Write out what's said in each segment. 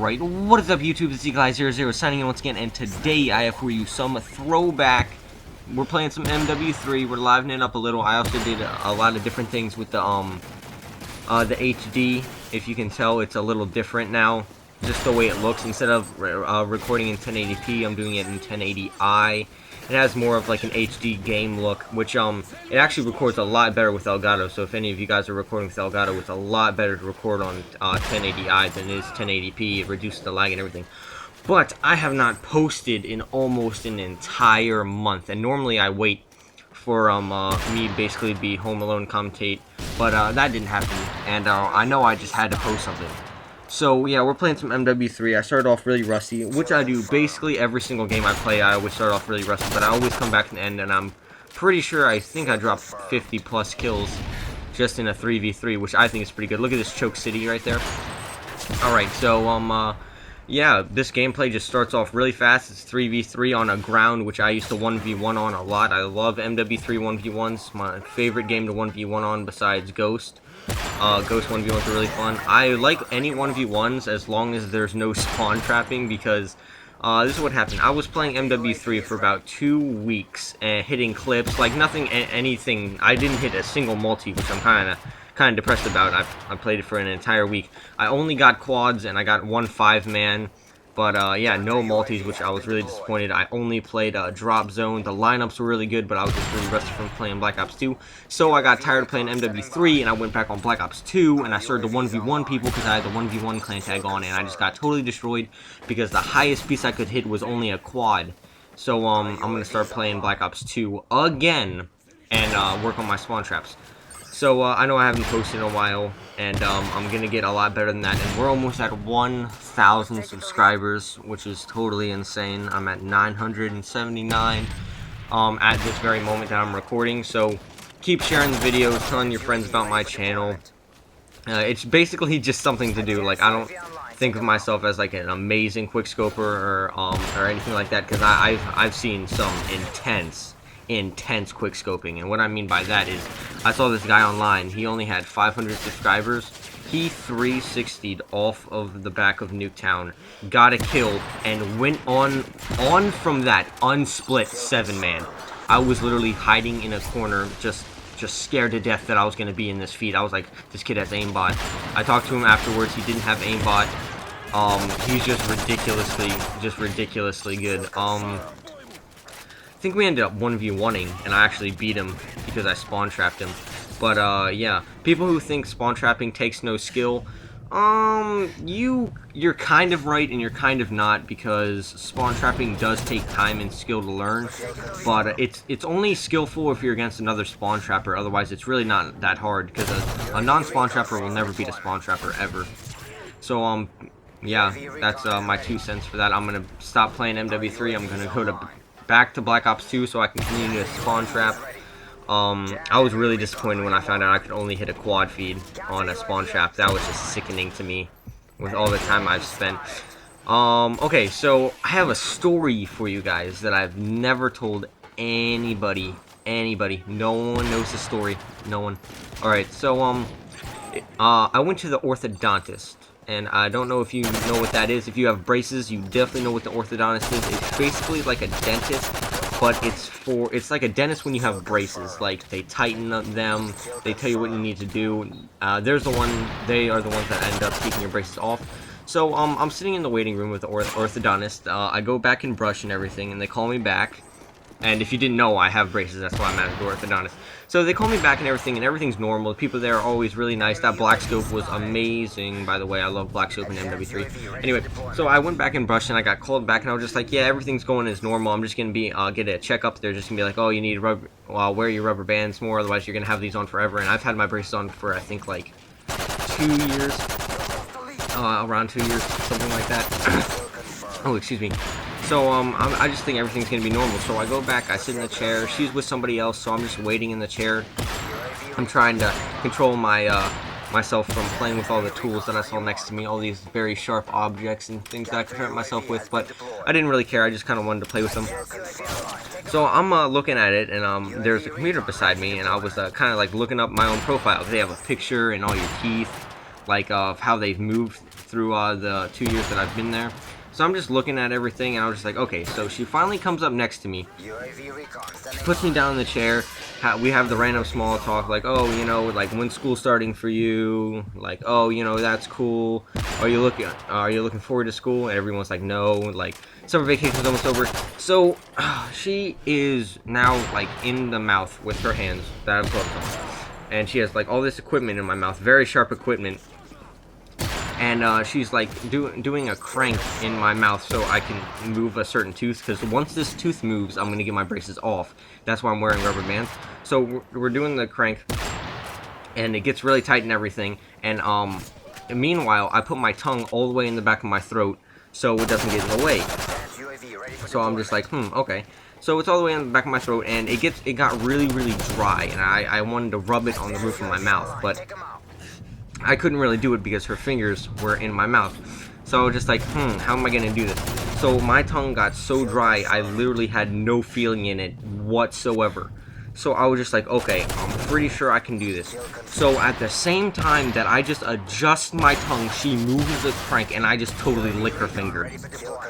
Alright, what is up YouTube? It's Eagle-Eye00 signing in once again, and today I have for you some throwback. We're playing some Mw3, we're livening it up a little. I also did a lot of different things with the HD. If you can tell, it's a little different now, just the way it looks. Instead of recording in 1080p, I'm doing it in 1080i. It has more of like an HD game look, which it actually records a lot better with Elgato. So if any of you guys are recording with Elgato, it's a lot better to record on 1080i than it is 1080p. It reduces the lag and everything. But I have not posted in almost an entire month, and normally I wait for me basically be home alone commentate, but that didn't happen, and I know I just had to post something. So yeah, we're playing some Mw3. I started off really rusty, which I do basically every single game I play. I always start off really rusty, but I always come back to the end, and I'm pretty sure I think I dropped 50 plus kills just in a 3v3, which I think is pretty good. Look at this choke city right there. Alright, so yeah, this gameplay just starts off really fast. It's 3v3 on a ground, which I used to 1v1 on a lot. I love Mw3 1v1s. My favorite game to 1v1 on besides Ghost. Ghost 1v1s are really fun. I like any 1v1s as long as there's no spawn trapping, because this is what happened. I was playing Mw3 for about 2 weeks and hitting clips, like nothing, anything. I didn't hit a single multi, which I'm kind of depressed about. I played it for an entire week. I only got quads and I got one 5-man, but yeah, no multis, which I was really disappointed. I only played drop zone. The lineups were really good, but I was just really rusty from playing Black Ops 2. So I got tired of playing Mw3 and I went back on Black Ops 2 and I started to 1v1 people because I had the 1v1 clan tag on, and I just got totally destroyed because the highest piece I could hit was only a quad. So I'm gonna start playing Black Ops 2 again and work on my spawn traps. So I know I haven't posted in a while, and I'm gonna get a lot better than that. And we're almost at 1,000 subscribers, which is totally insane. I'm at 979 at this very moment that I'm recording. So keep sharing the videos, telling your friends about my channel. It's basically just something to do. Like, I don't think of myself as like an amazing quickscoper or anything like that, because I've seen some intense quickscoping. And what I mean by that is, I saw this guy online. He only had 500 subscribers. He 360'd off of the back of Nuketown, got a kill, and went on from that unsplit 7-man. I was literally hiding in a corner, just scared to death that I was going to be in this feed. I was like, this kid has aimbot. I talked to him afterwards. He didn't have aimbot. He's just ridiculously good. I think we ended up 1v1ing, and I actually beat him because I spawn trapped him. But yeah, people who think spawn trapping takes no skill, you're kind of right and you're kind of not, because spawn trapping does take time and skill to learn. But it's only skillful if you're against another spawn trapper. Otherwise, it's really not that hard, because a non-spawn trapper will never beat a spawn trapper ever. So yeah, that's my 2 cents for that. I'm gonna stop playing Mw3. I'm gonna go back to Black Ops 2 so I can continue to spawn trap. I was really disappointed when I found out I could only hit a quad feed on a spawn trap. That was just sickening to me with all the time I've spent. Okay, so I have a story for you guys that I've never told anybody. No one knows the story. No one. Alright, so I went to the orthodontist. And I don't know if you know what that is. If you have braces, you definitely know what the orthodontist is. It's basically like a dentist, but it's like a dentist when you have braces. Like, they tighten them, they tell you what you need to do. They are the ones that end up taking your braces off. So I'm sitting in the waiting room with the orthodontist. I go back and brush and everything, and they call me back. And if you didn't know, I have braces, that's why I'm at the orthodontist. So they call me back and everything's normal. The people there are always really nice. That black scope was amazing, by the way. I love black scope in Mw3. Anyway, so I went back and brushed, and I got called back, and I was just like, yeah, everything's going as normal. I'm just going to get a checkup. They're just going to be like, oh, you need rubber, wear your rubber bands more, otherwise you're going to have these on forever. And I've had my braces on for, I think, like 2 years. Around 2 years, something like that. Oh, excuse me. So, I just think everything's gonna be normal. So I go back, I sit in the chair, she's with somebody else, so I'm just waiting in the chair. I'm trying to control myself from playing with all the tools that I saw next to me, all these very sharp objects and things that I could hurt myself with, but I didn't really care. I just kind of wanted to play with them. So I'm looking at it, and there's a computer beside me, and I was kind of like looking up my own profile. They have a picture and all your teeth, like of how they've moved through the 2 years that I've been there. So I'm just looking at everything, and I was just like, okay, so she finally comes up next to me. She puts me down in the chair. We have the random small talk, like, oh, you know, like, when's school starting for you? Like, oh, you know, that's cool. Are you looking forward to school? And everyone's like, no. Like, summer vacation's almost over. So she is now like in the mouth with her hands that I've talked about, and she has like all this equipment in my mouth, very sharp equipment. And she's like doing a crank in my mouth so I can move a certain tooth, because once this tooth moves, I'm going to get my braces off. That's why I'm wearing rubber bands. So we're doing the crank, and it gets really tight and everything. And meanwhile, I put my tongue all the way in the back of my throat so it doesn't get in the way. So I'm just like, okay. So it's all the way in the back of my throat, and it got really, really dry, and I wanted to rub it on the roof of my mouth, but I couldn't really do it because her fingers were in my mouth. So I was just like, how am I going to do this? So my tongue got so dry, I literally had no feeling in it whatsoever. So I was just like, okay, I'm pretty sure I can do this. So at the same time that I just adjust my tongue, she moves the crank, and I just totally lick her finger.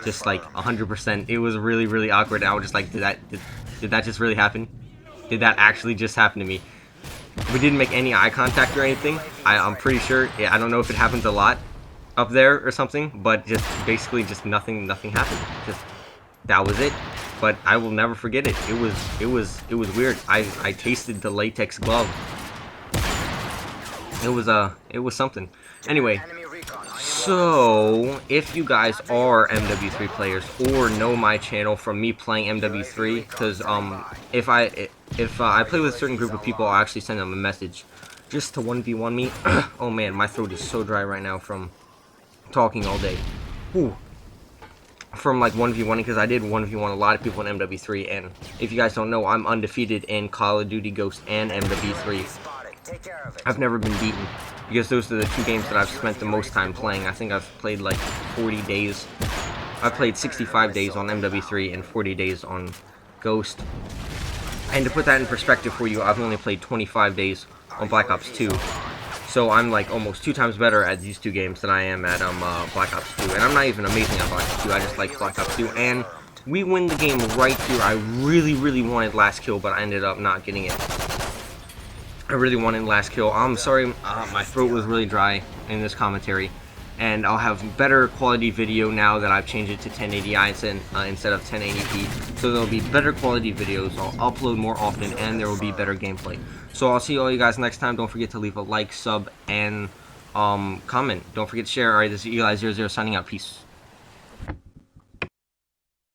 Just like 100%. It was really, really awkward. I was just like, did that just really happen? Did that actually just happen to me? We didn't make any eye contact or anything. I'm pretty sure. Yeah, I don't know if it happens a lot up there or something, but just basically just nothing happened. Just that was it. But I will never forget it. It was weird. I tasted the latex glove. It was something. Anyway, so if you guys are MW3 players or know my channel from me playing MW3, because if I play with a certain group of people, I'll actually send them a message just to 1v1 me. Oh man, my throat is so dry right now from talking all day. Whew. From like 1v1, because I did 1v1 a lot of people in MW3, and if you guys don't know, I'm undefeated in Call of Duty Ghost and MW3. I've never been beaten, because those are the two games that I've spent the most time playing. I think I've played like 40 days. I've played 65 days on MW3 and 40 days on Ghost. And to put that in perspective for you, I've only played 25 days on Black Ops 2. So I'm like almost 2 times better at these two games than I am at Black Ops 2. And I'm not even amazing at Black Ops 2, I just like Black Ops 2. And we win the game right here. I really, really wanted last kill, but I ended up not getting it. I really wanted last kill. I'm sorry, my throat was really dry in this commentary. And I'll have better quality video now that I've changed it to 1080i instead of 1080p. So there'll be better quality videos. I'll upload more often, and there will be better gameplay. So I'll see all you guys next time. Don't forget to leave a like, sub, and comment. Don't forget to share. Alright, this is Eli00 signing out. Peace.